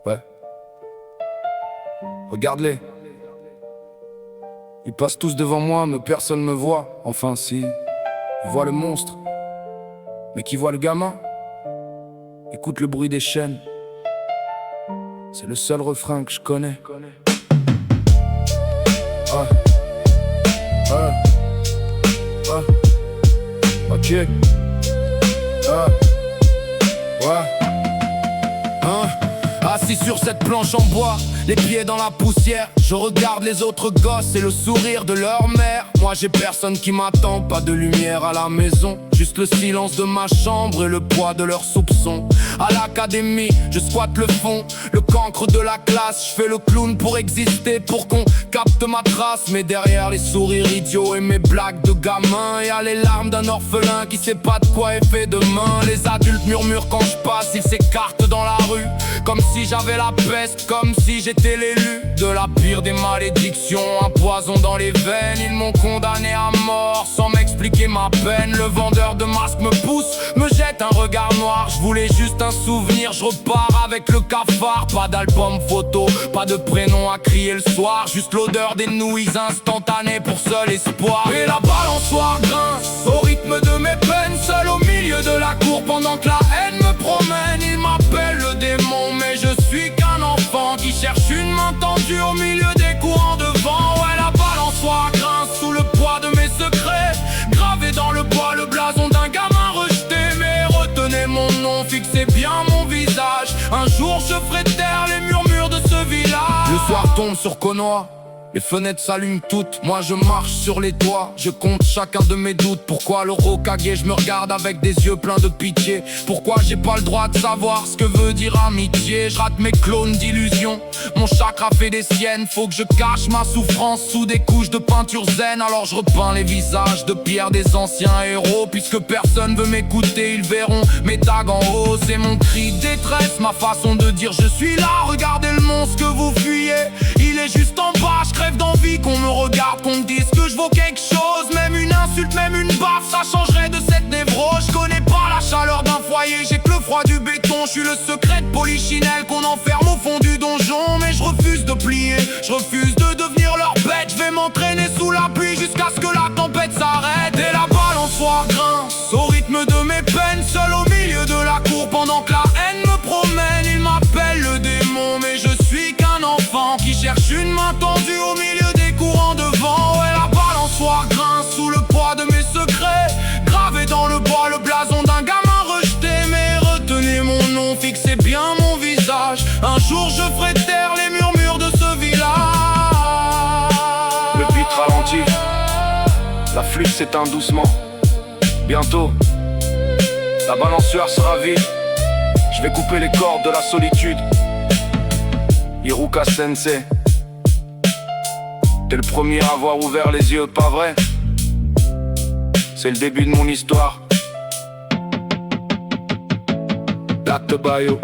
Ouais. Regarde-les. Ils passent tous devant moi, mais personne me voit. Enfin si, ils voient le monstre. Mais qui voit le gamin? Écoute le bruit des chaînes. C'est le seul refrain que je connais. Ouais. Ouais. Ouais. Ok. Ouais. Hein? Assis sur cette planche en bois, les pieds dans la poussière, je regarde les autres gosses et le sourire de leur mère. Moi j'ai personne qui m'attend, pas de lumière à la maison, juste le silence de ma chambre et le poids de leurs soupçons. À l'académie, je squatte le fond, le cancre de la classe. Je fais le clown pour exister, pour qu'on capte ma trace. Mais derrière les sourires idiots et mes blagues de gamin, y'a les larmes d'un orphelin qui sait pas de quoi est fait demain. Les adultes murmurent quand je passe, ils s'écartent dans la rue, comme si j'avais la peste, comme si j'étais l'élu de la pire des malédictions. Un poison dans les veines, ils m'ont condamné à mort sans m'expliquer ma peine. Le vendeur de masques me pousse, me jette un regard noir. Je voulais juste un souvenir, je repars avec le cafard. Pas d'album photo, pas de prénom à crier le soir, juste l'odeur des nouilles instantanées pour seul espoir. Et la balançoire grince au rythme de mes peines, seul au milieu de la cour pendant que la haine me promène. Il m'appelle le démon, mais je suis qu'un enfant qui cherche une main tendue au milieu des courants de vent. Ouais, la balançoire grince sous le poids de mes secrets, gravé dans le bois le blason d'un gamin rejeté. Mais retenez mon nom, fixez bien mon visage, un jour je ferai taire les murmures de ce village. Le soir tombe sur Konoha, les fenêtres s'allument toutes, moi je marche sur les toits. Je compte chacun de mes doutes, pourquoi le Hokage je me regarde avec des yeux pleins de pitié. Pourquoi j'ai pas le droit de savoir ce que veut dire amitié. Je rate mes clones d'illusions, mon chakra fait des siennes. Faut que je cache ma souffrance sous des couches de peinture zen. Alors je repeins les visages de pierre des anciens héros. Puisque personne veut m'écouter, ils verront mes tags en haut. C'est mon cri de détresse, ma façon de dire je suis là. Regardez le monstre que vous fuyez, il est juste en bas. Je crève d'envie qu'on me regarde, qu'on me dise que je vaux quelque chose. Même une insulte, même une baffe, ça changerait de cette névrose. Je connais pas la chaleur d'un foyer, j'ai que le froid du béton. Je suis le secret de Polichinelle qu'on enferme au fond du donjon. Mais je refuse de plier, je refuse de devenir leur bête. Je vais m'entraîner sous la pluie jusqu'à ce que la tempête s'arrête. Et la balançoire grince au rythme de mes peines, seul au milieu de la cour pendant que la haine me promène. Il m'appelle le démon, mais je suis qu'un enfant qui cherche une main tendue au milieu des courants de vent. Ouais, la balançoire grince sous le poids de mes secrets, gravé dans le bois le blason d'un gamin rejeté. Mais retenez mon nom, fixez bien mon visage, un jour je ferai taire les murmures de ce village. Le beat ralentit, la flûte s'éteint doucement. Bientôt, la balançoire sera vide. Je vais couper les cordes de la solitude. Iruka Sensei, t'es le premier à avoir ouvert les yeux, pas vrai? C'est le début de mon histoire. Black to Bio.